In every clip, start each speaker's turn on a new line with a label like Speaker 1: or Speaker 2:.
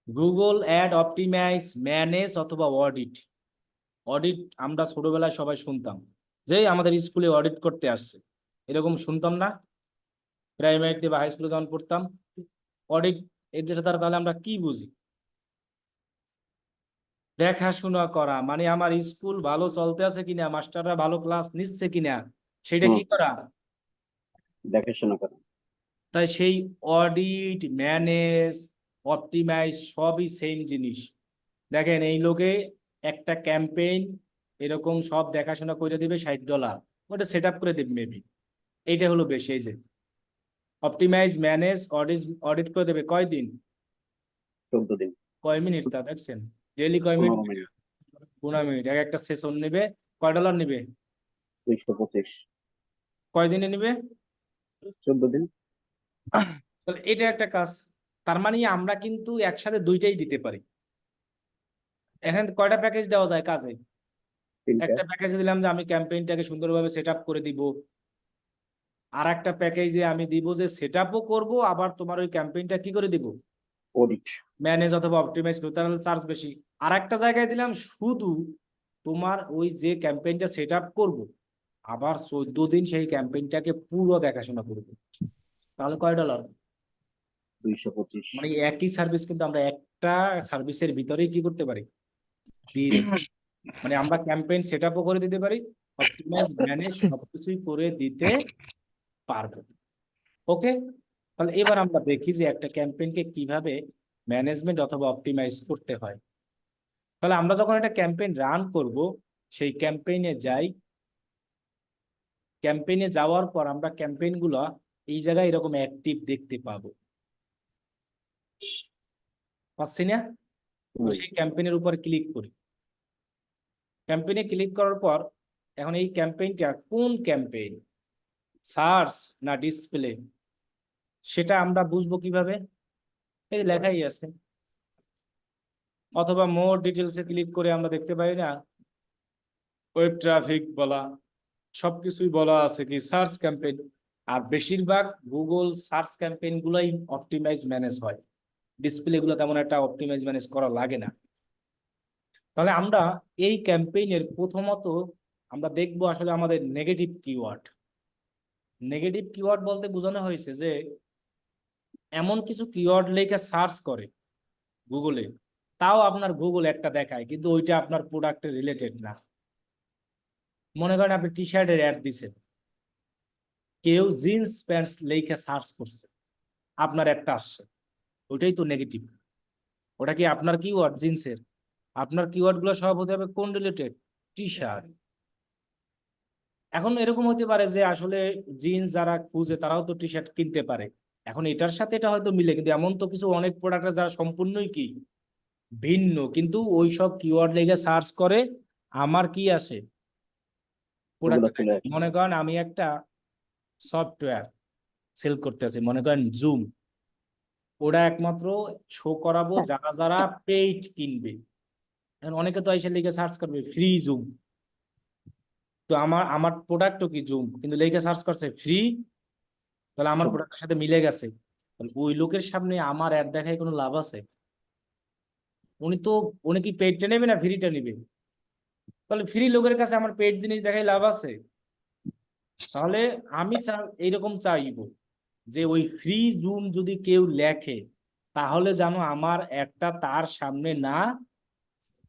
Speaker 1: Google ad, optimise, manage অথবা audit. Audit আমরা ছোটবেলায় সবাই শুনতাম, যে আমাদের স্কুলে অডিট করতে আসছে, এরকম শুনতাম না প্রাইমারিতে বা হাই স্কুলে যখন পড়তাম? অডিট এটা দ্বারা তাহলে আমরা কি বুঝি? দেখাশোনা করা, মানে আমার স্কুল ভালো চলতে আছে কিনা, মাস্টাররা ভালো ক্লাস নিচ্ছে কিনা, সেটা কি করা?
Speaker 2: দেখাশোনা করা।
Speaker 1: তাই সেই অডিট, ম্যানেজ, অপটিমাইজ সবই সেম জিনিস। দেখেন এই লোকে একটা ক্যাম্পেইন এরকম সব দেখাশোনা করে দিবে $60, ওটা সেট আপ করে দেবে মেবি। এইটা হলো বেশি। এই যে অপটিমাইজ, ম্যানেজ, অডিট করে দেবে কয়দিন,
Speaker 2: 14 দিন,
Speaker 1: কয় মিনিট, তা দেখছেন? ডেইলি কয় মিনিট?
Speaker 2: 15 minute,
Speaker 1: 15 minute. এক একটা সেশন নেবে $কয় নিবে?
Speaker 2: 225,
Speaker 1: কয় দিনে নিবে?
Speaker 2: 14 দিন।
Speaker 1: তাহলে এটা একটা কাজ। তার মানে আমরা কিন্তু একসাথে দুইটাই দিতে পারি। এখানে কয়টা প্যাকেজ দেওয়া যায় কাজে?
Speaker 2: 3টা।
Speaker 1: একটা প্যাকেজে দিলাম যে আমি ক্যাম্পেইনটাকে সুন্দরভাবে সেট আপ করে দিব, আর একটা প্যাকেজে আমি দিব যে সেট আপও করবো, আবার তোমার ওই ক্যাম্পেইনটা কি করে দিব,
Speaker 2: অডিট।
Speaker 1: ম্যানেজ অথবা অপটিমাইজ করতে, তাহলে চার্জ বেশি। আর একটা জায়গায় দিলাম শুধু তোমার ওই যে ক্যাম্পেইনটা সেট আপ করবো, আবার 14 দিন সেই ক্যাম্পেইনটাকে পুরো দেখাশোনা করবো, তাহলে $কয়?
Speaker 2: 225।
Speaker 1: মানে একই সার্ভিস কিন্তু আমরা একটা সার্ভিসের ভিতরেই কি করতে পারি, দিয়ে দিতে। মানে আমরা ক্যাম্পেইন সেট আপও করে দিতে পারি, অপটিমাইজ, ম্যানেজ সবকিছুই করে দিতে পারবো। ওকে, তাহলে এবার আমরা দেখি যে একটা ক্যাম্পেইনকে কিভাবে ম্যানেজমেন্ট অথবা অপটিমাইজ করতে হয়। তাহলে আমরা যখন একটা ক্যাম্পেইন রান করব, সেই ক্যাম্পেইনে যাই, ক্যাম্পেইনে যাওয়ার পর আমরা ক্যাম্পেইন গুলো এই জায়গায় এরকম অ্যাক্টিভ দেখতে পাবো, পাচ্ছি না? তো সেই ক্যাম্পেইনের উপর ক্লিক করি। ক্যাম্পেইনে ক্লিক করার পর এখন এই ক্যাম্পেইনটা কোন ক্যাম্পেইন, সার্চ না ডিসপ্লে, সেটা আমরা বুঝবো কিভাবে? এই লেখাই আছে। অথবা মোর ডিটেলসে ক্লিক করে আমরা দেখতে পাই না ওয়েব ট্রাফিক বলা, সবকিছুই বলা আছে কি সার্চ ক্যাম্পেইন। আর বেশিরভাগ গুগল সার্চ ক্যাম্পেইন গুলাই অপটিমাইজ ম্যানেজ হয়, ডিসপ্লে গুলো তেমন একটা অপটিমাইজ ম্যানেজ করা লাগে না। তাহলে আমরা এই ক্যাম্পেইনের প্রথমত আমরা দেখবো আসলে আমাদের নেগেটিভ কিওয়ার্ড। নেগেটিভ কিওয়ার্ড বলতে বোঝানো হয়েছে যে এমন কিছু কিওয়ার্ড লেখা সার্চ করে গুগলে, তাও আপনার গুগল একটা দেখায় কিন্তু ওইটা আপনার প্রোডাক্টের রিলেটেড না। মনে করেন আপনি টি শার্টের অ্যাড দিচ্ছেন, কেউ জিন্স প্যান্টস লেখা সার্চ করছে, আপনার একটা আসছে, ওইটাই তো নেগেটিভ। ওটা কি আপনার কিওয়ার্ড জিন্সের? আপনার কিওয়ার্ড গুলো সব হতে হবে কোন রিলেটেড, টি শার্ট। এখন এরকম হতে পারে যে আসলে জিন্স যারা খুঁজে তারাও তো টি শার্ট কিনতে পারে, এখন এটার সাথে এটা হয়তো মিলে, কিন্তু এমন তো কিছু অনেক প্রোডাক্ট যারা সম্পূর্ণই কি ভিন্ন, কিন্তু ওই সব কিওয়ার্ড লেগে সার্চ করে আমার কি আসে, প্রোডাক্ট। মনে করেন আমি একটা সফটওয়্যার সেল করতে আছি, মনে করেন জুম, ওটা একমাত্র শো করাবো যারা যারা পেইড কিনবে। এখন অনেকে তো এসে লিখে সার্চ করবে ফ্রি জুম, তো আমার আমার প্রোডাক্টও কি জুম, কিন্তু লিখে সার্চ করছে ফ্রি, তাহলে আমার প্রোডাক্টের সাথে মিলে গেছে। তাহলে ওই লোকের সামনে আমার অ্যাড দেখায় কোনো লাভ আছে? উনি তো, উনি কি পেইডটা নেবে না ফ্রিটা নেবে? তাহলে ফ্রি লোকের কাছে আমার পেইড জিনিস দেখাই লাভ আছে? তাহলে আমি এইরকম চাইবো যে ওই ফ্রি জুম যদি কেউ লেখে, তাহলে যেন আমার একটা তার সামনে না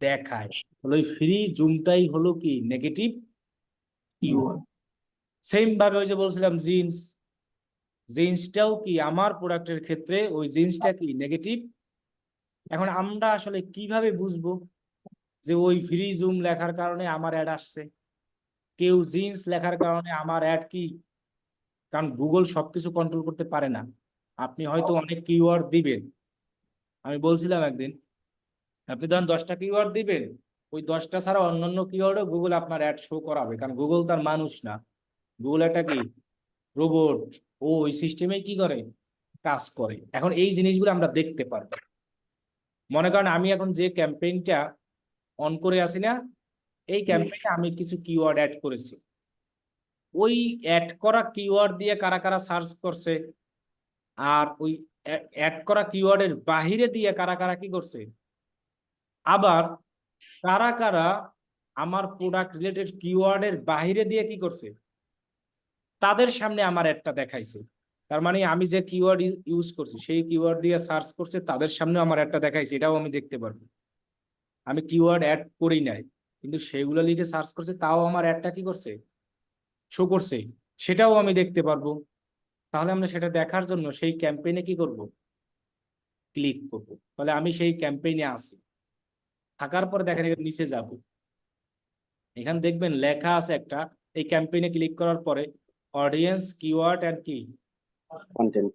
Speaker 1: দেখায়। তাহলে ওই ফ্রি জুমটাই হলো কি নেগেটিভ কিওয়ার্ড। সেম ভাবে ওই যে বলছিলাম জিন্স, জিন্সটাও কি আমার প্রোডাক্টের ক্ষেত্রে ওই জিন্সটা কি নেগেটিভ। এখন আমরা আসলে কিভাবে বুঝবো যে ওই ফ্রি জুম লেখার কারণে আমার অ্যাড আসছে, কেউ জিন্স লেখার কারণে আমার অ্যাড কি? কারণ গুগল সবকিছু কন্ট্রোল করতে পারে না। আপনি হয়তো অনেক কিওয়ার্ড দিবেন, আমি বলছিলাম একদিন, আপনি ধরেন 10টা কিওয়ার্ড দিবেন, ওই 10টা ছাড়া অন্যান্য কিওয়ার্ডও গুগল আপনার অ্যাড শো করাবে, কারণ গুগল তার মানুষ না, গুগল একটা কি রোবট, ও ওই সিস্টেমে কি করে কাজ করে। এখন এই জিনিসগুলো আমরা দেখতে পারবো। মনে করেন আমি এখন যে ক্যাম্পেইনটা অন করে আছি না, এই ক্যাম্পেইনে আমি কিছু কিওয়ার্ড অ্যাড করেছি, ওই অ্যাড করা কিওয়ার্ড দিয়ে কারা কারা সার্চ করছে, আর ওই অ্যাড করা কিওয়ার্ডের বাহিরে দিয়ে কারা কারা কি করছে, আবার কারা কারা আমার প্রোডাক্ট রিলেটেড কিওয়ার্ডের বাহিরে দিয়ে কি করছে, তাদের সামনে আমার অ্যাডটা দেখাইছে। তার মানে আমি যে কিওয়ার্ড ইউজ করছি সেই কিওয়ার্ড দিয়ে সার্চ করছে, তাদের সামনে আমার অ্যাডটা দেখাইছে, এটাও আমি দেখতে পারবো। আমি কিওয়ার্ড অ্যাড করি নাই, কিন্তু সেগুলো লিখে সার্চ করছে, তাও আমার অ্যাডটা কি করছে, শো করছে, সেটাও আমি দেখতে পারবো। তাহলে আমরা সেটা দেখার জন্য সেই ক্যাম্পেইনে কি করব, ক্লিক করব। তাহলে আমি সেই ক্যাম্পেইনে আসি, থাকার পরে দেখেন এখানে নিচে যাব, এখানে দেখবেন লেখা আছে একটা, এই ক্যাম্পেইনে ক্লিক করার পরে অডিয়েন্স কিওয়ার্ড এন্ড কি,
Speaker 2: কন্টেন্ট,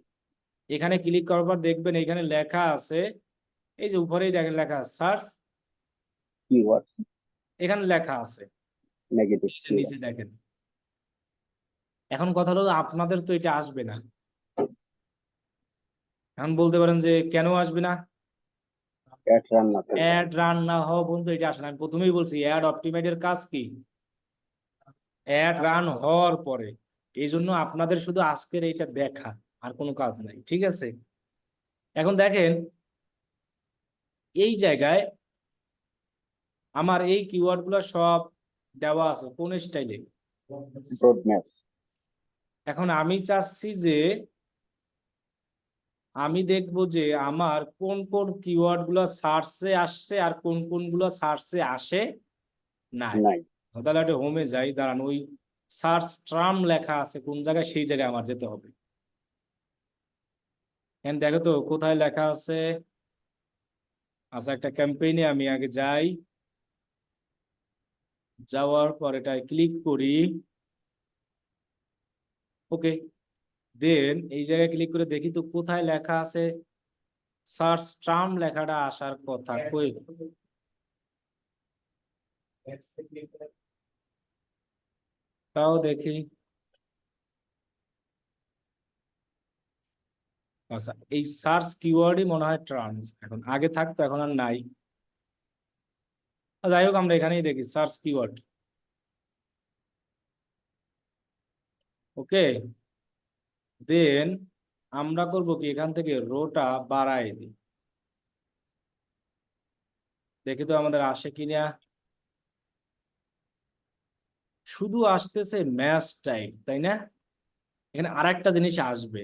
Speaker 1: এখানে ক্লিক করার পর দেখবেন এখানে লেখা আছে, এই যে উপরেই দেখেন লেখা সার্চ,
Speaker 2: কিওয়ার্ডস,
Speaker 1: এখানে লেখা আছে,
Speaker 2: নেগেটিভ
Speaker 1: এই যে নিচে
Speaker 2: কিওয়ার্ডস।
Speaker 1: দেখেন। এখন কথা হলো আপনাদের তো এটা আসবে না। এখন বলতে পারেন যে কেন আসবে না,
Speaker 2: অ্যাড রান না করলে।
Speaker 1: অ্যাড রান না হওয়া পর্যন্ত এটা আসে না। আমি প্রথমেই বলছি অ্যাড অপটিমাইজের কাজ কি, অ্যাড রান হওয়ার পরে। এই জন্য আপনাদের শুধু আজকের এইটা দেখা, আর কোনো কাজ নাই, ঠিক আছে। এখন দেখেন এই জায়গায় আমার এই কিওয়ার্ড গুলো সব দেওয়া আছে কোন স্টাইলে,
Speaker 2: ব্রড ম্যাচ,
Speaker 1: এখন আমি চাচ্ছি যে আমি দেখব যে আমার কোন কোন কিওয়ার্ড গুলো সার্চে আসছে আর কোন কোন গুলো সার্চে আসে নাই।
Speaker 2: নাই।
Speaker 1: তাহলে একটা হোমে যাই, দাঁড়ান, ওই সার্চ ট্রাম লেখা আছে কোন জায়গায়, সেই জায়গায় আমার যেতে হবে। এখন দেখো তো কোথায় লেখা আছে। আচ্ছা, একটা ক্যাম্পেইনে আমি আগে যাই, যাওয়ার পর এটায় ক্লিক করি, ওকে। দেন এই জায়গায় ক্লিক করে দেখি তো কোথায় লেখা আছে সার্চ ট্রাম, লেখাটা আসার কথা কই, তাও দেখি। আচ্ছা, এই সার্চ কিওয়ার্ডই মনে হয় ট্রান্স, এখন আগে থাকতো এখন আর নাই। যাই হোক আমরা এখানেই দেখি সার্চ কিওয়ার্ড, ওকে। দেন আমরা করব কি, এখান থেকে রোটা বাড়াই দিই, দেখি তো আমাদের আসে কিনা। শুধু আসতেছে ম্যাচ টাইপ, তাই না? এখানে আরেকটা জিনিস আসবে,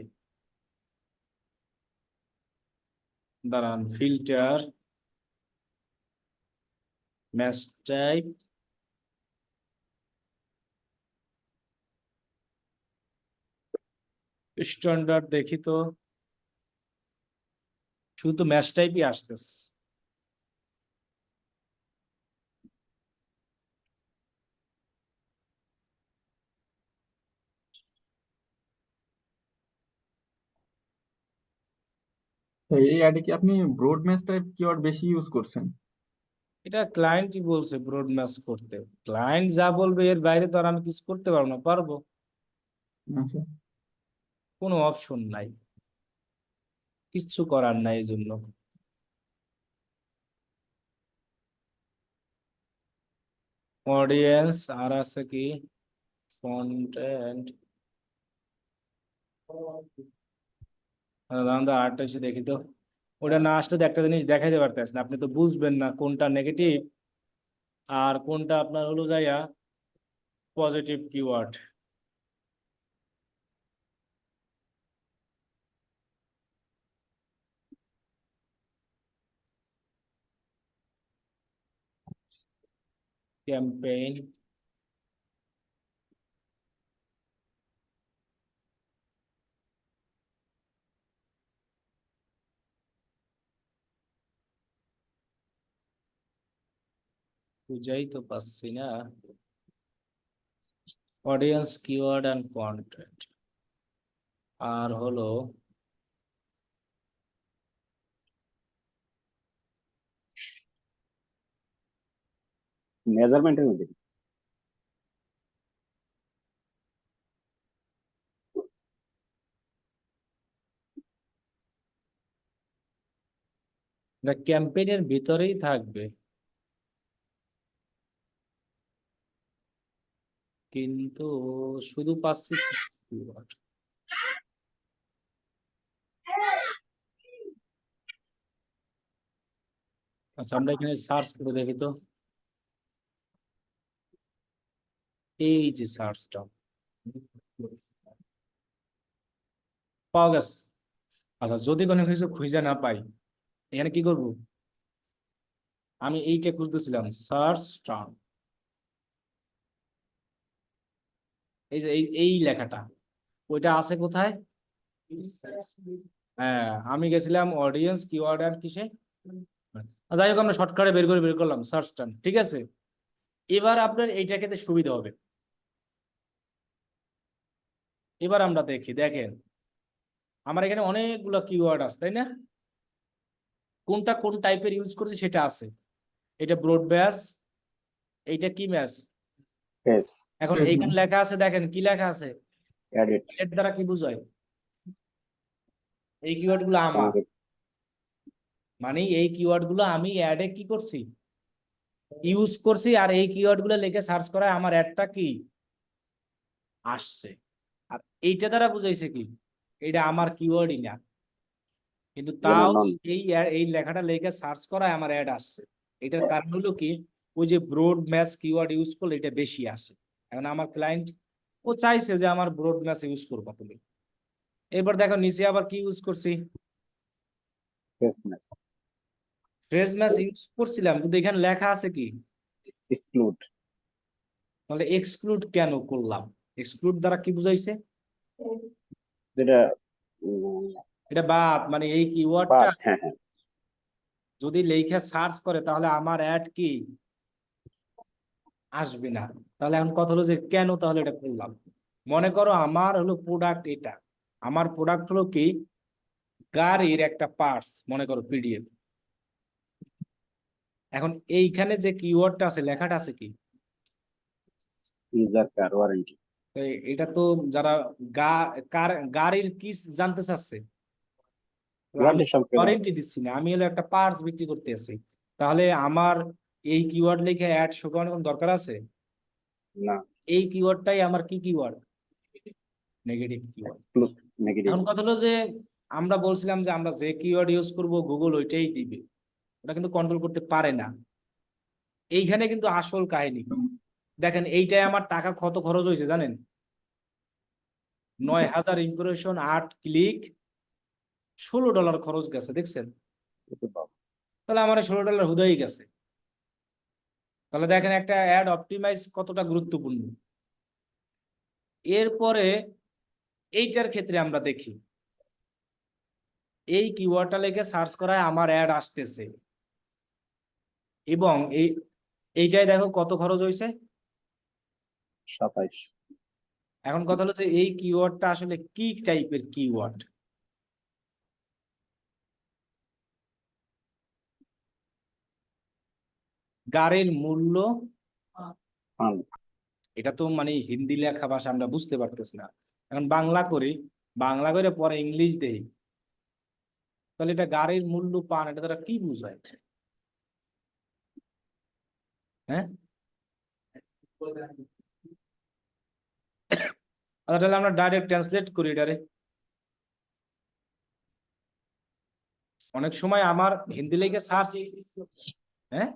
Speaker 1: দাঁড়ান, ফিল্টার, ম্যাচ টাইপ, স্ট্যান্ডার্ড, দেখি তো শুধু ম্যাচ টাইপই আসতেছে।
Speaker 3: তো এই অ্যাডে কি আপনি ব্রড ম্যাচ টাইপ কিওয়ার্ড বেশি ইউজ করছেন?
Speaker 1: এটা ক্লায়েন্টই বলছে ব্রড ম্যাচ করতে, ক্লায়েন্ট যা বলবে এর বাইরে তো আর আমি কিছু করতে পারবো না, পারবো,
Speaker 3: আচ্ছা।
Speaker 1: কোনো অপশন নাই, কিচ্ছু করার নাই এই জন্য। অডিয়েন্স আর আছে কি, কন্টেন্ট, আমরা আরেকটা এসে দেখি তো। ওটা না আসলে তো একটা জিনিস দেখাইতে পারতেছ না, আপনি তো বুঝবেন না কোনটা নেগেটিভ আর কোনটা আপনার হলো যাইয়া পজিটিভ কিওয়ার্ড। ক্যাম্পেইন, বুঝাই তো পাচ্ছি না। অডিয়েন্স কিওয়ার্ড অ্যান্ড কন্টেন্ট, আর হলো
Speaker 2: মেজারমেন্টের মধ্যে
Speaker 1: ক্যাম্পেইনের ভিতরেই থাকবে, কিন্তু শুধু পাচ্ছি keyword। আচ্ছা, আমরা এখানে সার্চ করে দেখি তো। এই যে সার্চটা পাওয়া গেছে। আচ্ছা, যদি কোনো কিছু খুঁজে না পাই, এখানে কি করব? আমি এইটা খুঁজতেছিলাম, সার্চ টার্ম, এই যে এই লেখাটা, ওইটা আছে কোথায়? হ্যাঁ, আমি গেছিলাম অডিয়েন্স কিওয়ার্ড আর কিসে। যাই হোক, আমরা শর্টকাটে বের করলাম সার্চ টার্ম, ঠিক আছে। এবার আপনার এইটা খেতে সুবিধা হবে। এবার আমরা দেখেন আমার এখানে অনেকগুলো কিওয়ার্ড আছে, তাই না? কোনটা কোন টাইপের ইউজ করছে সেটা আছে। এটা ব্রড ব্যাস, এইটা কি ম্যাচ।
Speaker 2: Yes.
Speaker 1: এখন এইখানে লেখা আছে, দেখেন কি লেখা আছে,
Speaker 2: Edit.
Speaker 1: এর দ্বারা কি বোঝায়? এই কিওয়ার্ড গুলো আমার, মানে এই কিওয়ার্ড গুলো আমি অ্যাডে কি করছি, ইউজ করছি, আর এই কিওয়ার্ড গুলো লিখে সার্চ করায় আমার অ্যাডটা কি আসছে। আর এইটা দ্বারা বুঝাইছে কি, এটা আমার কিওয়ার্ডই না, কিন্তু তাও
Speaker 2: নন।
Speaker 1: এই লেখাটা লিখে সার্চ করায় আমার অ্যাড আসছে। এটার কারণ হলো কি, ওই যে ব্রড ম্যাচ কিওয়ার্ড ইউজ করলে এটা বেশি আসে। এখন আমার ক্লায়েন্ট ও চাইছে যে আমার ব্রড ম্যাচ ইউজ করবো তুমি। এবার দেখো নিচে আবার কি ইউজ করছি,
Speaker 2: Business.
Speaker 1: ফ্রেজ ম্যাচ ইউজ করছিলাম, কিন্তু এখানে লেখা আছে কি,
Speaker 2: Exclude.
Speaker 1: তাহলে এক্সক্লুড কেন করলাম? এক্সক্লুড দ্বারা কি বুঝাইছে?
Speaker 2: যেটা
Speaker 1: এটা বাদ, মানে এই কিওয়ার্ডটা
Speaker 2: বাদ। হ্যাঁ, হ্যাঁ।
Speaker 1: যদি লেখা সার্চ করে তাহলে আমার অ্যাড কি আসবে না। তাহলে এখন কথা হলো যে কেন তাহলে এটা করলাম। মনে করো আমার হলো প্রোডাক্ট, এটা আমার প্রোডাক্ট হলো কি, গাড়ির একটা পার্টস, মনে করো পিডিএফ। এখন এইখানে যে কিওয়ার্ডটা আছে, লেখাটা আছে কি,
Speaker 2: User car warranty.
Speaker 1: তো এটা তো যারা গাড়ির কি জানতে চাচ্ছে, তো আমি
Speaker 2: Warranty সম্পর্কে
Speaker 1: ওয়ারেন্টি দিচ্ছি না, আমি হলো একটা পার্টস বিক্রি করতে আছি। তাহলে আমার এই কিওয়ার্ড লিখে অ্যাড শো করানোর কোনো দরকার আছে?
Speaker 2: না।
Speaker 1: এই কিওয়ার্ডটাই আমার কি keyword, negative keyword.
Speaker 2: Exclude. Negative.
Speaker 1: এখন কথা হলো যে আমরা বলছিলাম যে আমরা যে কিওয়ার্ড ইউজ করব গুগল ওইটাই দিবে, ওটা কিন্তু কন্ট্রোল করতে পারে না। এইখানে কিন্তু আসল কাহিনী। দেখেন এইটাই আমার টাকা কত খরচ হয়েছে জানেন, 9,000 ইমপ্রেশন, 8 ক্লিক, $16 খরচ গেছে, দেখছেন? তাহলে আমার $16 হুদাই গেছে। তাহলে দেখেন একটা অ্যাড অপটিমাইজ কতটা গুরুত্বপূর্ণ। এরপরে এইটার ক্ষেত্রে আমরা দেখি, এই কিওয়ার্ডটা লিখে সার্চ করায় আমার অ্যাড আসতেছে, এবং এইটাই দেখো কত খরচ হয়েছে।
Speaker 2: 27।
Speaker 1: এখন কথা হলো যে এই কিওয়ার্ডটা আসলে কি টাইপের কিওয়ার্ড। গাড়ির মূল্য,
Speaker 2: Fund.
Speaker 1: এটা তো মানে হিন্দি লেখা ভাষা, আমরা বুঝতে পারতেছি না। এখন বাংলা করি, বাংলা করে পরে ইংলিশ দেই, তাহলে এটা গাড়ির মূল্য পান, এটা তারা কি বুঝায়? হ্যাঁ, আচ্ছা, তাহলে আমরা ডাইরেক্ট ট্রান্সলেট করি এটারে। অনেক সময় আমার হিন্দি লেগে সার্চ, হ্যাঁ,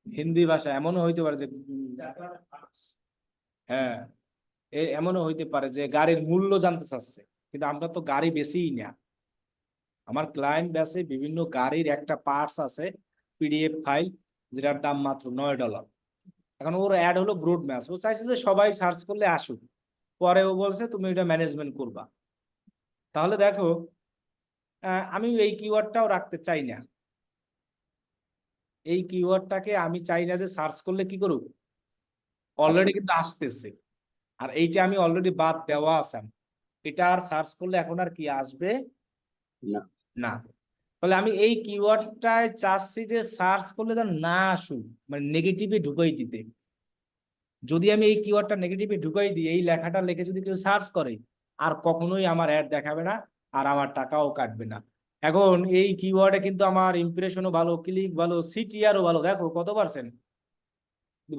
Speaker 1: হিন্দি ভাষা এমনও হইতে পারে যে হ্যাঁ, এমনও হইতে পারে যে গাড়ির মূল্য জানতে চাচ্ছে, কিন্তু আমরা তো গাড়ি বেশিই না। আমার ক্লায়েন্ট বেসে বিভিন্ন গাড়ির একটা পার্টস আছে, পিডিএফ ফাইল, যেটার দাম মাত্র $9। এখন ওর অ্যাড হলো ব্রড ম্যাচ, ও চাইছে যে সবাই সার্চ করলে আসুক, পরে ও বলছে তুমি এটা ম্যানেজমেন্ট করবা। তাহলে দেখো আমি এই কিওয়ার্ডটাও রাখতে চাই না, এই কিওয়ার্ডটাকে আমি চাই না যে সার্চ করলে কি করুক, অলরেডি কিন্তু আসতেছে, আর এইটা আমি অলরেডি বাদ দেওয়া আছে। এটা আর সার্চ করলে এখন আর কি আসবে
Speaker 2: না।
Speaker 1: না। তাহলে আমি এই কিওয়ার্ডটায় চাচ্ছি যে সার্চ করলে যেন না আসুক, মানে নেগেটিভে ঢুকাই দিতে। যদি আমি এই কিওয়ার্ডটা নেগেটিভে ঢুকাই দিই, এই লেখাটা লিখে যদি কেউ সার্চ করে, আর কখনোই আমার অ্যাড দেখাবে না, আর আমার টাকাও কাটবে না। এখন এই কিওয়ার্ডে কিন্তু আমার ইমপ্রেশনও ভালো, ক্লিক ভালো, সিটিআরও ভালো, দেখো কত পার্সেন্ট,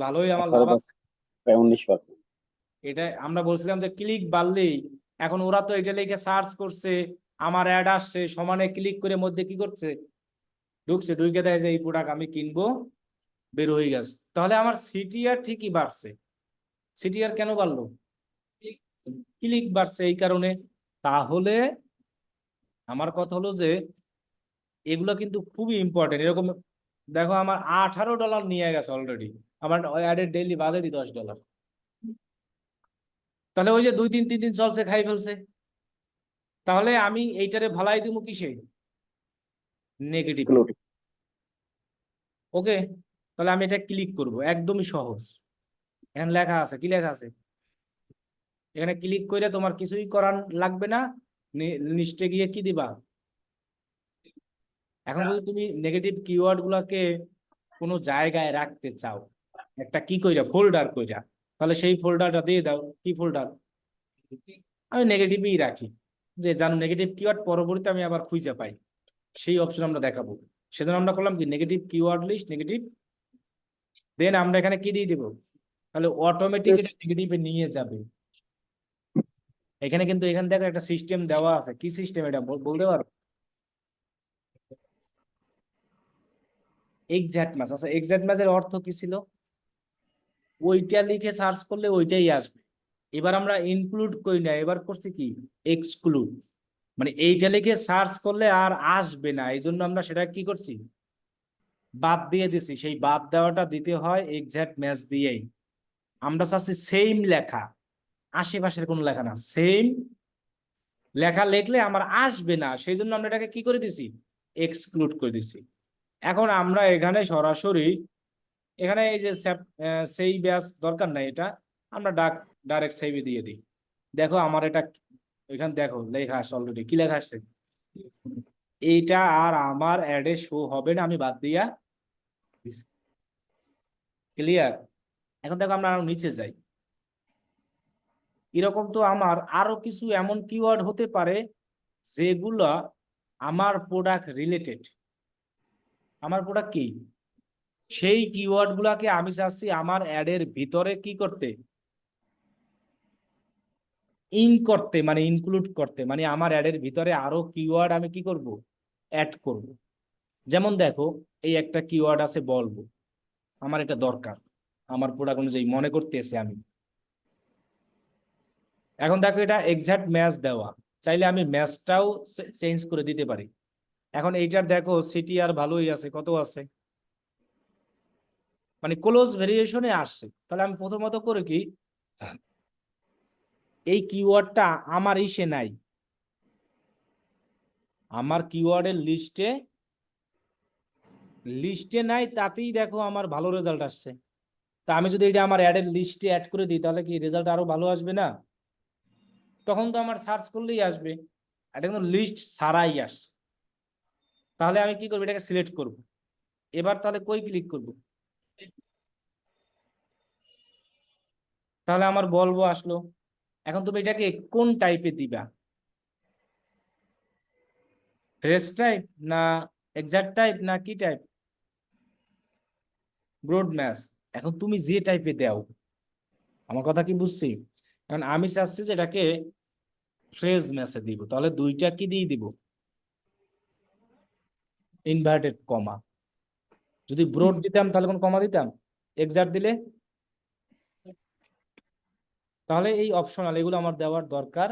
Speaker 1: ভালোই আমার লাভ আছে।
Speaker 2: প্রায় 19%।
Speaker 1: এটা আমরা বলছিলাম যে ক্লিক বাড়লেই, এখন ওরা তো এটা লিখে সার্চ করছে, আমার অ্যাড আসছে, সমানে ক্লিক করে মধ্যে কি করছে, ঢুকছে, ঢুকে দেয় যে এই প্রোডাক্ট আমি কিনবো, বের হয়ে গেছে। তাহলে আমার সিটিআর ঠিকই বাড়ছে। সিটিআর কেন বাড়লো? ক্লিক বাড়ছে এই কারণে। তাহলে আমার কথা হলো যে এগুলো কিন্তু খুবই ইম্পর্টেন্ট। এরকম দেখো আমার $18 নিয়ে গেছে অলরেডি, আমার অ্যাডের ডেইলি বাজেটই $10। তাহলে ওই যে 2-3 দিন চলছে, খাই ফেলছে। তাহলে আমি এইটারে ভালাই দিব কিসে? নেগেটিভ।
Speaker 2: Exclude.
Speaker 1: ওকে, তাহলে আমি এটা ক্লিক করব, একদমই সহজ। এখানে লেখা আছে, কি লেখা আছে? এখানে ক্লিক করে তোমার কিছুই করার লাগবে না, লিস্টে গিয়ে কি দিবা। এখন যদি তুমি নেগেটিভ কিওয়ার্ড গুলাকে কোনো জায়গায় রাখতে চাও, একটা কি কইরা ফোল্ডার কইরা, তাহলে সেই ফোল্ডারটা দিয়ে দাও। কি ফোল্ডার? আমি নেগেটিভই রাখি, যে জানো নেগেটিভ কিওয়ার্ড পরবর্তীতে আমি আবার খুঁজে পাই, সেই অপশন আমরা দেখাবো। সেজন্য আমরা করলাম কি, নেগেটিভ কিওয়ার্ড লিস্ট, নেগেটিভ। দেন আমরা এখানে কি দিয়ে দিব, তাহলে অটোমেটিক এটা নেগেটিভে নিয়ে যাবে। এখানে কিন্তু এখান থেকে একটা সিস্টেম দেওয়া আছে। কি সিস্টেম এটা বলতে পারো? Exact match. আচ্ছা, এক্সাক্ট ম্যাচের অর্থ কি ছিল? ওইটা লিখে সার্চ করলে ওইটাই আসবে। এবার আমরা ইনক্লুড করি না, এবার করছি কি, এক্সক্লুড। মানে এইটা লিখে সার্চ করলে আর আসবে না, এই জন্য আমরা সেটা কি করছি, বাদ দিয়ে দিছি। সেই বাদ দেওয়াটা দিতে হয় এক্সাক্ট ম্যাচ দিয়েই। আমরা চাচ্ছি সেম লেখা, আশেপাশের কোনো লেখা না, সেম লেখা লিখলে আমার আসবে না, সেই জন্য আমরা এটাকে কি করে দিছি, এক্সক্লুড করে দিছি। এখন আমরা এখানে সরাসরি এখানে এই যে সেই ব্যাস দরকার নাই, এটা আমরা ডাইরেক্ট সেভে দিয়ে দিই। দেখো আমার এটা এখানে দেখো লেখা আসছে অলরেডি। কি লেখা আসছে? এইটা আর আমার অ্যাডে শো হবে না, আমি বাদ দিয়া দিছি। ক্লিয়ার? এখন দেখো আমরা আরো নিচে যাই। এরকম তো আমার আরো কিছু এমন কিওয়ার্ড হতে পারে যেগুলা আমার প্রোডাক্ট রিলেটেড। আমার প্রোডাক্ট কি, সেই কিওয়ার্ড গুলাকে আমি চাচ্ছি আমার অ্যাডের ভিতরে কি করতে, করতে, মানে ইনক্লুড করতে, মানে আমার অ্যাডের ভিতরে আরো কিওয়ার্ড আমি কি করব, অ্যাড করব। যেমন দেখো, এই একটা কিওয়ার্ড আছে বলবো, আমার এটা দরকার আমার প্রোডাক্ট অনুযায়ী মনে করতেছি আমি। এখন দেখো এটা এক্সাক্ট ম্যাচ দেওয়া, চাইলে আমি ম্যাচটাও চেঞ্জ করে দিতে পারি। এখন এইটার দেখো সিটিআর ভালোই আছে, কত আছে, মানে ক্লোজ ভেরিয়েশনে আসছে। তাহলে আমি প্রথমত করে কি, এই কিওয়ার্ডটা আমার ইসে নাই, আমার কিওয়ার্ডের লিস্টে নাই, তাতেই দেখো আমার ভালো রেজাল্ট আসছে। তা আমি যদি এটা আমার অ্যাডের লিস্টে অ্যাড করে দিই, তাহলে কি রেজাল্ট আরো ভালো আসবে না? তখন তো আমার সার্চ করলেই আসবে। এটা কিন্তু লিস্ট ছাড়াই আসছে। তাহলে আমি কি করবো, এটাকে সিলেক্ট করব। এবার তাহলে কই ক্লিক করব, তাহলে আমার বলবো আসলো। এখন তুমি এটাকে কোন টাইপে দিবা, ফ্রেশ টাইপ না এক্সাক্ট টাইপ না কি টাইপ, ব্রড ম্যাচ। এখন তুমি যে টাইপে দাও, আমার কথা কি বুঝছি? এখন আমি চাচ্ছি যে এটাকে ফ্রেজ ম্যাচে দিব, তাহলে দুইটা কি দিয়ে দিব, ইনভার্টেড কমা। যদি ব্রড দিতাম তাহলে কোন কমা দিতাম, এক্সাক্ট দিলে। তাহলে এই অপশনাল, এগুলো আমার দেওয়ার দরকার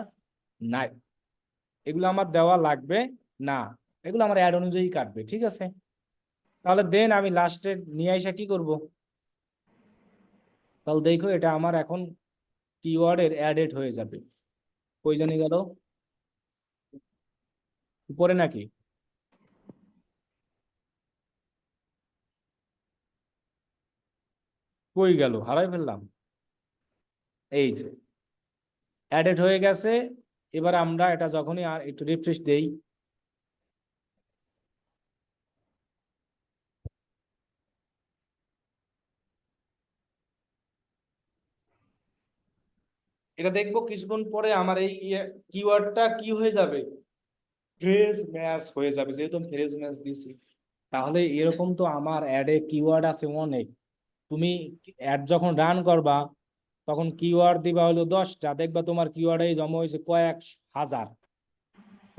Speaker 1: নাই, এগুলো আমার দেওয়া লাগবে না, এগুলো আমার অ্যাড অনুযায়ী কাটবে। ঠিক আছে, তাহলে দেন আমি লাস্টে নিয়ে এসে কি করব, তাহলে দেখো এটা আমার এখন কিওয়ার্ডের অ্যাডেড হয়ে যাবে। কই জানি গেল, উপরে নাকি? কই গেল, হারাই ফেললাম। এই যে অ্যাডেড হয়ে গেছে। এবার আমরা এটা যখনই আর একটু রিফ্রেশ দেই, এটা দেখবো কিছুক্ষণ পরে আমার এই কিওয়ার্ডটা কি হয়ে যাবে, ফ্রেজ ম্যাচ হয়ে যাবে, যেহেতু আমি ফ্রেজ ম্যাচ দিয়েছি। তাহলে এরকম তো আমার অ্যাডে কিওয়ার্ড আছে অনেক। তুমি অ্যাড যখন রান করবা, তখন কিওয়ার্ড দিবা হলো 10টা, দেখবা তোমার কিওয়ার্ডে জমা হয়েছে কয়েক হাজার।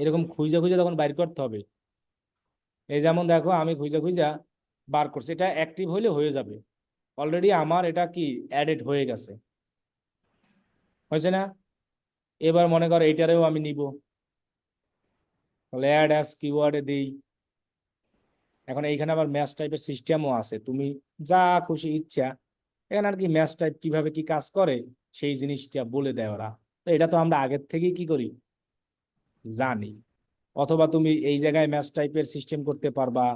Speaker 1: এরকম খুঁজে খুঁজে তখন বাইর করতে হবে। এই যেমন দেখো আমি খুঁজা খুঁজা বার করছি, এটা অ্যাক্টিভ হইলে হয়ে যাবে। অলরেডি আমার এটা কি অ্যাডেড হয়ে গেছে, হয়েছে না? এবার মনে করো এইটারেও আমি নিব, তাহলে অ্যাড অ্যাজ কিওয়ার্ডে দিই। এখন এইখানে আবার ম্যাচ টাইপের সিস্টেমও আছে, তুমি যা খুশি ইচ্ছা এখানে আর কি ম্যাচ টাইপ কিভাবে কি কাজ করে সেই জিনিসটা বলে দেয় ওরা। তো এটা তো আমরা আগের থেকেই কি করি, জানি। অথবা তুমি এই জায়গায় ম্যাচ টাইপের সিস্টেম করতে পারবা,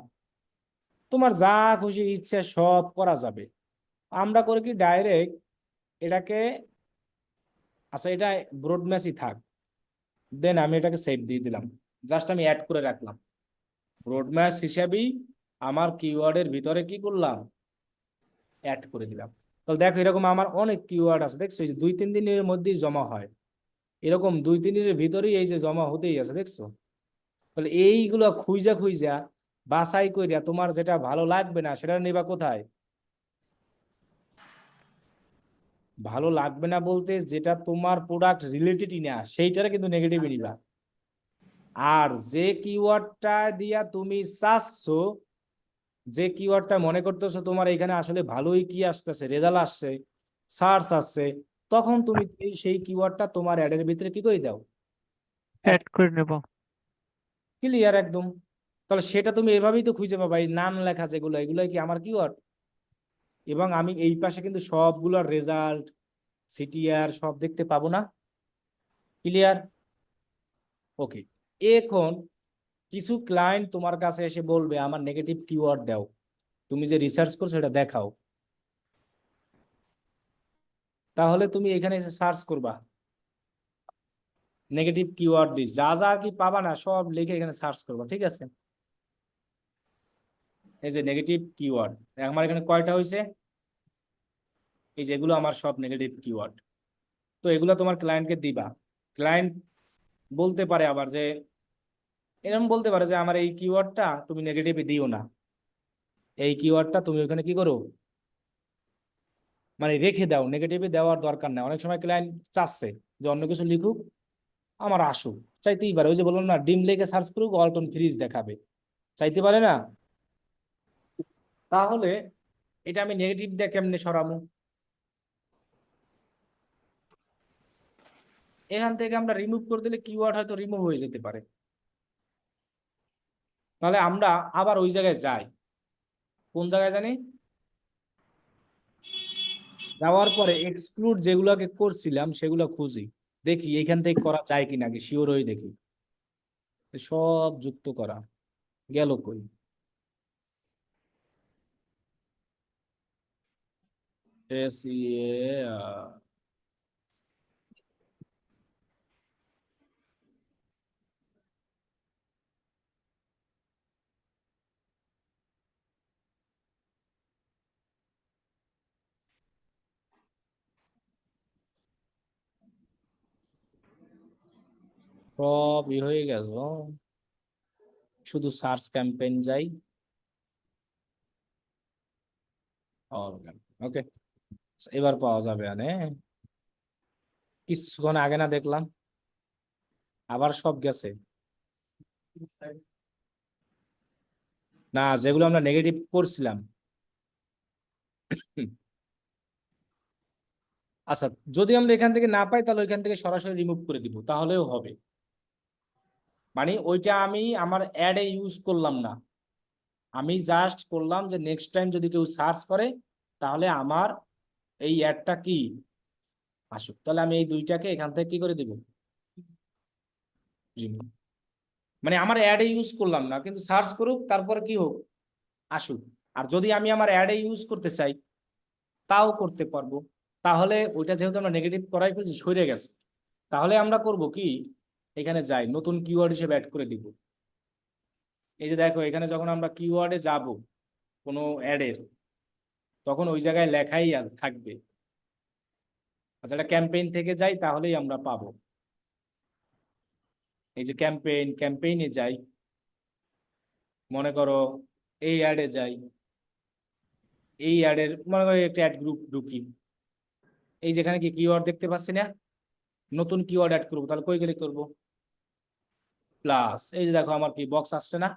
Speaker 1: তোমার যা খুশি ইচ্ছা সব করা যাবে। আমরা করি কি ডাইরেক্ট এটাকে, আচ্ছা এটা ব্রড ম্যাচই থাক, দেন আমি এটাকে সেভ দিয়ে দিলাম, জাস্ট আমি অ্যাড করে রাখলাম ব্রড ম্যাচ হিসাবেই আমার কিওয়ার্ডের ভিতরে কি করলাম, অ্যাড করে দিলাম। তাহলে দেখো এরকম আমার অনেক কিওয়ার্ড আছে, দেখছো এই যে 2-3 দিনের মধ্যেই জমা হয়, এরকম 2-3 দিনের ভিতরেই এই যে জমা হতেই আছে, দেখছো? তাহলে এইগুলো খুঁজা খুঁজা বাছাই কইরা তোমার যেটা ভালো লাগবে না সেটা নেবা কোথায়, ভালো লাগবে না বলতে যেটা তোমার প্রোডাক্ট রিলেটেডই না সেইটারে কিন্তু নেগেটিভ নিবা। আর যে কিওয়ার্ডটা দিয়া তুমি চাচ্ছো, যে কিওয়ার্ডটা মনে করতেছো তোমার এখানে আসলে ভালোই কি আসতেছে, রেজাল্ট আসছে, সার্চ আসছে, তখন তুমি সেই কিওয়ার্ডটা তোমার অ্যাডের ভিতরে কি করে দাও, অ্যাড।
Speaker 4: অ্যাড করে নেব।
Speaker 1: ক্লিয়ার একদম। তাহলে সেটা তুমি এভাবেই তো খুঁজে পাবা, এই নাম লেখা যেগুলো এগুলোই কি আমার কিওয়ার্ড। এবং আমি এই পাশে কিন্তু সবগুলোর রেজাল্ট, সিটিআর সব দেখতে পাবো না। ক্লিয়ার? ওকে। এখন কিছু ক্লায়েন্ট তোমার কাছে এসে বলবে আমার নেগেটিভ কিওয়ার্ড দাও, তুমি যে রিসার্চ করছো সেটা দেখাও। তাহলে তুমি এখানে এসে সার্চ করবা নেগেটিভ কিওয়ার্ড দিয়ে, যা যা আর কি পাবা না সব লিখে এখানে সার্চ করবা, ঠিক আছে? এই যে নেগেটিভ কিওয়ার্ড আমার এখানে কয়টা হয়েছে, এই যেগুলো আমার সব নেগেটিভ কিওয়ার্ড। তো এগুলো তোমার ক্লায়েন্টকে দিবা। ক্লায়েন্ট বলতে পারে আবার যে, এরকম বলতে পারে যে আমার এই কিওয়ার্ডটা তুমি নেগেটিভে দিও না, এই কিওয়ার্ডটা তুমি ওখানে কি করো, মানে রেখে দাও, নেগেটিভে দেওয়ার দরকার নেই। অনেক সময় ক্লায়েন্ট চাচ্ছে যে অন্য কিছু লিখুক, আমার আসুক, চাইতেই পারে। ওই যে বললাম না, ডিম লেগে সার্চ করুক ওয়ালটন ফ্রিজ দেখাবে, চাইতে পারে না? তাহলে এটা আমি নেগেটিভ দিয়ে কেমনে সরাবো? এখান থেকে আমরা রিমুভ করে দিলে কিওয়ার্ড হয়তো রিমুভ হয়ে যেতে পারে। তাহলে আমরা আবার ওই জায়গায় যাই, কোন জায়গায় জানি, যাওয়ার পরে এক্সক্লুড যেগুলোকে করছিলাম সেগুলো খুঁজি, দেখি এখান থেকে করা যায় কিনা, কি শিওর হয়ে দেখি। সব যুক্ত করা গেল কই, সব হয়ে গেছে, শুধু সার্চ ক্যাম্পেইন যাই। ওকে, এবার পাওয়া যাবে। কিছুক্ষণ আগে না দেখলাম আবার সব গেছে না, যেগুলো আমরা নেগেটিভ করছিলাম। আচ্ছা, যদি আমরা এখান থেকে না পাই তাহলে ওইখান থেকে সরাসরি রিমুভ করে দিব, তাহলেও হবে। মানে ওইটা আমি আমার অ্যাডে ইউজ করলাম না, আমি জাস্ট করলাম যে নেক্সট টাইম যদি কেউ সার্চ করে তাহলে আমার এই অ্যাডটা কি আসুক। তাহলে আমি এই দুইটাকে এখান থেকে কি করে দিব, রিমুভ। মানে আমার অ্যাডে ইউজ করলাম না, কিন্তু সার্চ করুক তারপরে কি হোক, আসুক। আর যদি আমি আমার অ্যাডে ইউজ করতে চাই তাও করতে পারবো। তাহলে ওইটা যেহেতু আমরা নেগেটিভ করাই ফেলছি, সরে গেছে, তাহলে আমরা করব কি, এখানে যাই নতুন কিওয়ার্ড হিসেবে অ্যাড করে দিব। এই যে দেখো এখানে যখন আমরা কিওয়ার্ডে যাব কোনো অ্যাডের, তখন ওই জায়গায় লেখাই থাকবে। আচ্ছা, এটা ক্যাম্পেইন থেকে যাই তাহলেই আমরা পাবো। এই যে ক্যাম্পেইনে যাই, মনে করো এই অ্যাডে যাই, এই অ্যাডের মনে করো একটা অ্যাড গ্রুপ ঢুকি, এই যেখানে কি কিওয়ার্ড দেখতে পাচ্ছি না, নতুন কিওয়ার্ড অ্যাড করবো, তাহলে কই গেলে করবো, প্লাস এই যে দেখো আমার কি বক্স আসছে না,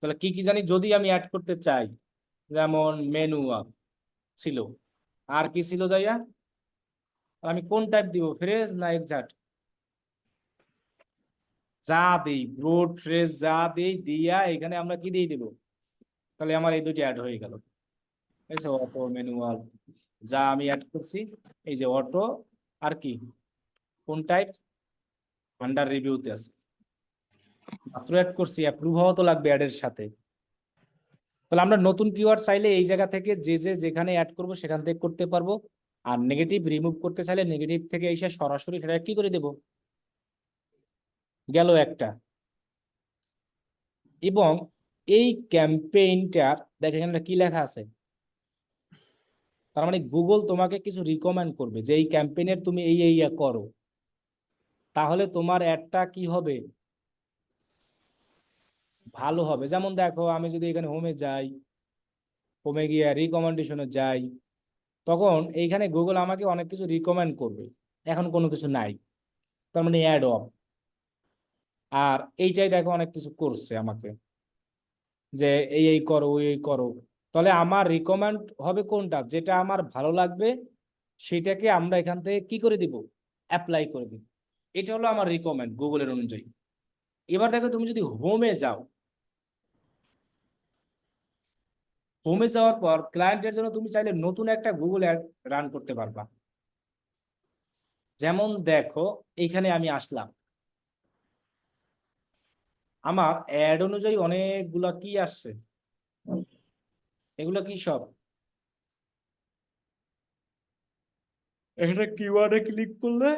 Speaker 1: তাহলে কি কি জানি যদি আমি অ্যাড করতে চাই, যেমন ম্যানুয়াল ছিল, আর কি ছিল যাইয়া, আমি কোন টাইপ দিব, ফ্রেজ না এক্সাক্ট, যা দেই ব্রড ফ্রেজ যা দেই দিয়া এখানে আমরা কি দিয়ে দিব, তাহলে আমার এই দুটি অ্যাড হয়ে গেল। অটো ম্যানুয়াল যা আমি অ্যাড করছি, এই যে অটো, আর কি কোন টাইপ, আন্ডার রিভিউতে আছে, মাত্র অ্যাড করছি, অ্যাপ্রুভ হওয়া তো লাগবে অ্যাডের সাথে। তাহলে আমরা নতুন কিওয়ার্ড চাইলে এই জায়গা থেকে যেখানে অ্যাড করব সেখান থেকে করতে পারবো, আর নেগেটিভ রিমুভ করতে চাইলে নেগেটিভ থেকে এসে সরাসরি সেটা কি করে দেব, গেল একটা। এবং এই ক্যাম্পেইনটার দেখেন এখানে কি লেখা আছে, তার মানে গুগল তোমাকে কিছু রিকমেন্ড করবে যে এই ক্যাম্পেইনের তুমি এই করো, তাহলে তোমার অ্যাডটা কি হবে, ভালো হবে। যেমন দেখো আমি যদি এখানে হোমে যাই, হোমে গিয়ে রিকমেন্ডেশনে যাই, তখন এইখানে গুগল আমাকে অনেক কিছু রিকমেন্ড করবে, এখন কোনো কিছু নাই, তার মানে অ্যাড অফ। আর এইটাই দেখো অনেক কিছু করছে আমাকে, যে এই করো এই করো, তাহলে আমার রিকমেন্ড হবে কোনটা, যেটা আমার ভালো লাগবে সেটাকে আমরা এখান থেকে কি করে দিব, অ্যাপ্লাই করে দিব। এটা হলো আমার রিকমেন্ড গুগলের অনুযায়ী। এবার দেখো তুমি যদি হোমে যাও, হোমে যাওয়ার পর ক্লায়েন্টের জন্য তুমি চাইলে নতুন একটা গুগল অ্যাড রান করতে পারবা। যেমন দেখো এইখানে আমি আসলাম, আমার অ্যাড অনুযায়ী অনেকগুলা কি আসছে, এগুলো কি সব, এখানে কিওয়ার্ডে ক্লিক করলে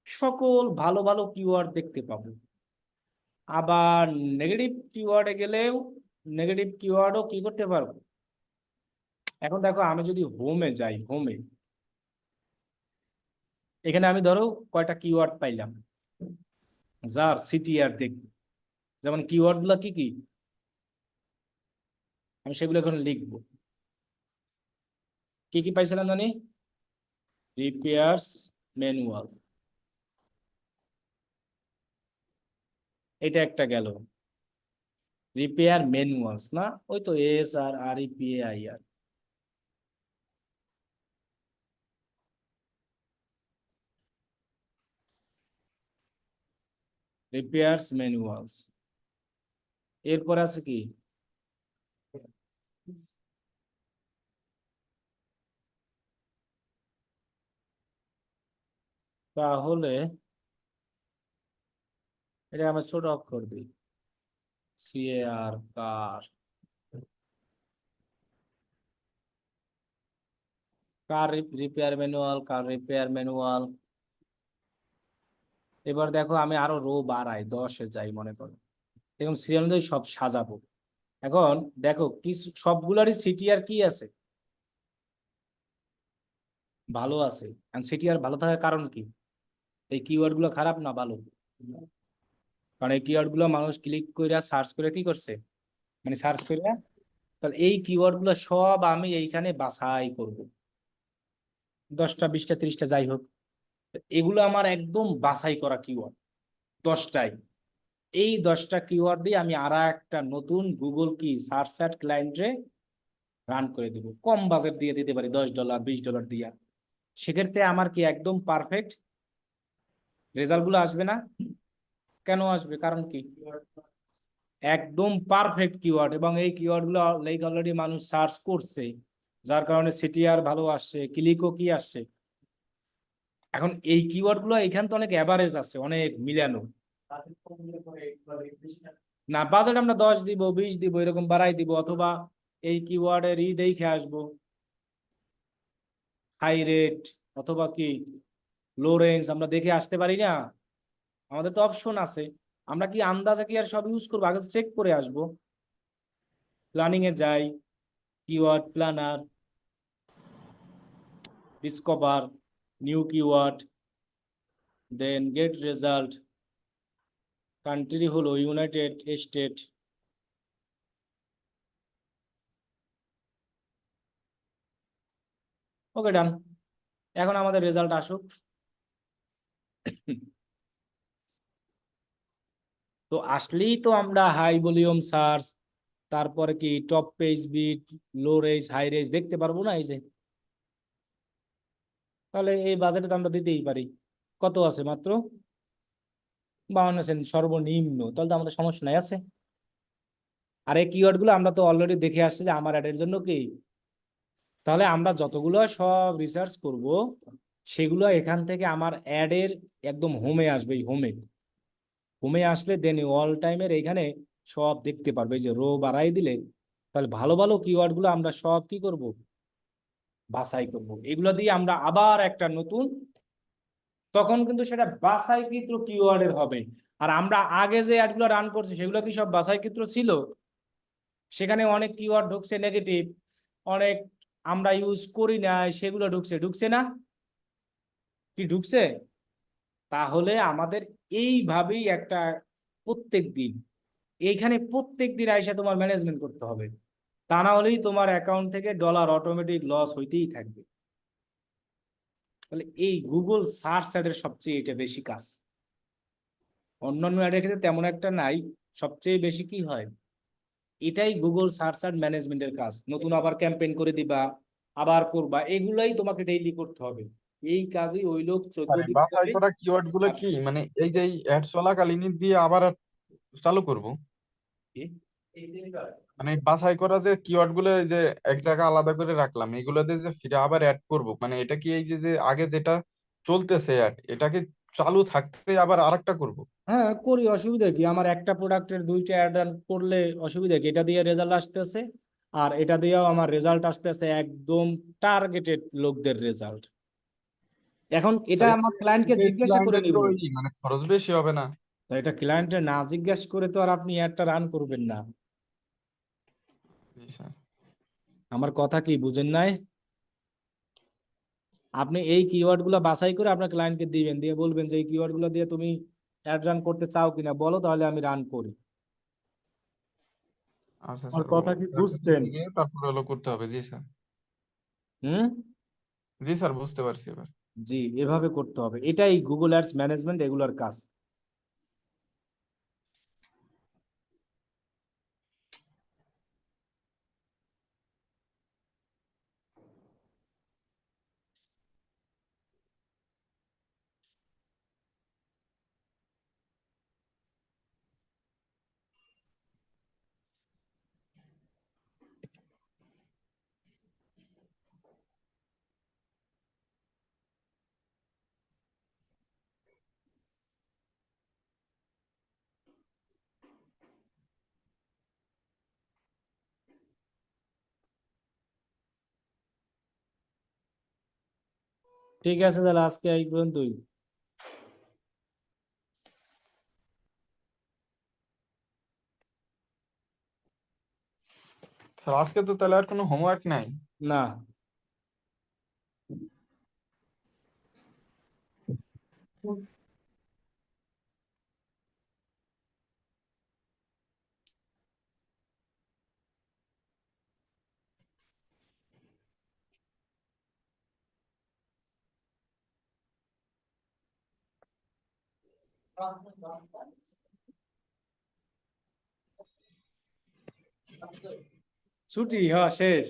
Speaker 1: সকল ভালো ভালো কিওয়ার্ড দেখতে পাবো। আবার নেগেটিভ কিওয়ার্ডে গেলেও নেগেটিভ কিওয়ার্ডও কি করতে পারবো। এখন দেখো আমি যদি হোমে যাই, হোমে এখানে আমি ধরো কয়টা কিওয়ার্ড পাইলাম, যার সিটিআর দেখবো, যেমন কিওয়ার্ড গুলা কি কি আমি সেগুলো এখন লিখবো। কি কি পাইছিলাম জানি, রিপেয়ার্স ম্যানুয়াল, এটা একটা গেল, রিপেয়ার ম্যানুয়ালস না, ওই তো SRREPAIR, রিপেয়ার্স ম্যানুয়ালস। এরপর আছে কি, তাহলে এটা আমরা ছোট অক্ষর দিই, CAR, কার, কার রিপেয়ার ম্যানুয়াল, কার রিপেয়ার ম্যানুয়াল। এবার দেখো আমি আরো রো বাড়াই, 10-এ যাই মনে করো, এরকম সিরিয়াল অনুযায়ী সব সাজাবো। এখন দেখো কিছু সবগুলারই সিটিআর কি আছে, ভালো আছে। সিটিআর ভালো থাকার কারণ কি, এই কিওয়ার্ড গুলো খারাপ না ভালো, কারণ এই কিওয়ার্ড গুলো মানুষ ক্লিক করে সার্চ করে কি করছে, মানে সার্চ করে, তাহলে এই কিওয়ার্ড গুলো সব আমি এইখানে বাছাই করব, 10টা 20টা 30টা যাই হোক, এগুলো আমার একদম বাছাই করা কিওয়ার্ড 10টাই। এই 10টা কিওয়ার্ড দিয়ে আমি আর একটা নতুন গুগল কি সার্চ অ্যাড ক্লায়েন্টে রান করে দিব, কম বাজেট দিয়ে দিতে পারি, $10 $20 দিয়া। সেক্ষেত্রে আমার কি একদম পারফেক্ট রেজাল্ট গুলো আসবে না, কেন আসবে, কারণ কি, একদম পারফেক্ট কিওয়ার্ড, এবং এই কিওয়ার্ড গুলো অলরেডি মানুষ সার্চ করছে, যার কারণে সিটিআর ভালো আসছে, ক্লিকও কি আসছে। এখন এই কিওয়ার্ড গুলো এখান তো অনেক অ্যাভারেজ আছে, অনেক মিলানো, না বাজেট আমরা 10 দিব 20 দিব এরকম বাড়াই দিব, অথবা এই কিওয়ার্ডের দেখে আসবো হাই রেট অথবা কি লো রেঞ্জ, আমরা দেখে আসতে পারি না, আমাদের তো অপশন আছে। আমরা কি আন্দাজে কি আর সব ইউজ করবো, আগে তো চেক করে আসবো। প্ল্যানিং এ যাই, keyword planner, discover new keyword, then get result, country হলো ইউনাইটেড স্টেট, ওকে ডান। এখন আমাদের রেজাল্ট আসুক। তো আসলেই তো আমরা হাই ভলিউম সার্চ তারপরে কি top page bid, low range, high range দেখতে পারবো না? এই যে, তাহলে এই বাজেটে তো আমরা দিতেই পারি। কত আছে? মাত্র 52 সেন্ট সর্বনিম্ন। তাহলে তো আমাদের সমস্যা নাই, আছে। আর এই কিওয়ার্ড গুলো আমরা তো অলরেডি দেখে আসছি যে আমার অ্যাডের জন্য কি। তাহলে আমরা যতগুলো সব রিসার্চ করব, সেগুলো এখান থেকে আমার অ্যাডের একদম হোমে আসবে। হোমে হোমে আসলে দেন অল টাইমের এইখানে সব দেখতে পারবে। এই যে রো বাড়াই দিলে, তাহলে ভালো ভালো কিওয়ার্ড গুলো আমরা সব কি করব, বাছাই করব। এগুলো দিয়ে আমরা আবার একটা নতুন, তখন কিন্তু সেটা বাছাইকৃত কিওয়ার্ডের হবে। আর আমরা আগে যে অ্যাডগুলো রান করছি সেগুলো কি সব বাছাইকৃত ছিল? সেখানে অনেক কিওয়ার্ড ঢুকছে নেগেটিভ, অনেক আমরা ইউজ করি না, সেগুলো ঢুকছে। ঢুকছে না? কি ঢুকছে? তাহলে আমাদের এইভাবেই একটা প্রত্যেক দিন, এইখানে প্রত্যেক দিন আইসা তোমার ম্যানেজমেন্ট করতে হবে। তা না হলেই তোমার অ্যাকাউন্ট থেকে ডলার অটোমেটিক লস হইতেই থাকবে। তাহলে এই গুগল সার্চ অ্যাডের সবচেয়ে এটা বেশি কাজ। অন্যান্য অ্যাডের ক্ষেত্রে তেমন একটা নাই। সবচেয়ে বেশি কি হয়, এটাই গুগল সার্চ অ্যাড ম্যানেজমেন্টের কাজ। নতুন আবার ক্যাম্পেইন করে দিবা, আবার করবা, এগুলাই তোমাকে ডেইলি করতে হবে। এই কাজই ওই লোক 14
Speaker 4: মানে
Speaker 1: দিন
Speaker 4: বাছাই
Speaker 1: করে।
Speaker 4: করা কিওয়ার্ড গুলো
Speaker 1: আর
Speaker 4: কি, মানে এই যে অ্যাড চলাকালীনই দিয়ে আবার চালু করব?
Speaker 1: কি?
Speaker 4: মানে বাছাই করা যে কিওয়ার্ড গুলো এই যে এক জায়গায় আলাদা করে রাখলাম, এগুলো দিয়ে যে ফিরে আবার অ্যাড করব, মানে এটা কি এই যে যে আগে যেটা চলতেছে অ্যাড, এটাকে চালু থাকতে আবার আরেকটা করব?
Speaker 1: হ্যাঁ করি, অসুবিধা কি? আমার একটা প্রোডাক্টের দুইটা অ্যাড রান করলে অসুবিধা কি? এটা দিয়ে রেজাল্ট আসতেছে, আর এটা দিয়েও আমার রেজাল্ট আসতেছে, একদম টার্গেটেড লোকদের রেজাল্ট। এখন এটা
Speaker 4: স্যার,
Speaker 1: আমার ক্লায়েন্টকে
Speaker 4: এতে
Speaker 1: জিজ্ঞাসা করে
Speaker 4: ক্লায়েন্টের
Speaker 1: নিব।
Speaker 4: তো মানে খরচ বেশি হবে না?
Speaker 1: তো এটা ক্লায়েন্টের না জিজ্ঞাসা করে তো আর আপনি অ্যাডটা রান করবেন না।
Speaker 4: জি স্যার।
Speaker 1: আমার কথা কি বুঝেন নাই? আপনি এই কিওয়ার্ড গুলো বাছাই করে আপনার ক্লায়েন্টকে দিবেন, দিয়ে বলবেন যে এই কিওয়ার্ড গুলো দিয়ে তুমি অ্যাড রান করতে চাও কিনা বলো, তাহলে আমি রান করি।
Speaker 4: আচ্ছা
Speaker 1: আমার
Speaker 4: স্যার, ও
Speaker 1: কথা কি
Speaker 4: তারপরে
Speaker 1: বুঝছেন?
Speaker 4: থেকে তারপরে হলো করতে হবে। জি স্যার।
Speaker 1: হুম।
Speaker 4: জি স্যার, বুঝতে পারছি এবার।
Speaker 1: জি, এভাবে করতে হবে। এটাই গুগল অ্যাডস ম্যানেজমেন্ট এগুলোর কাজ। ঠিক আছে, তাহলে আজকে এই পর্যন্তই।
Speaker 4: স্যার, আজকে তো তাহলে আর কোনো হোমওয়ার্ক নাই?
Speaker 1: না। ছুটি, হ্যাঁ শেষ।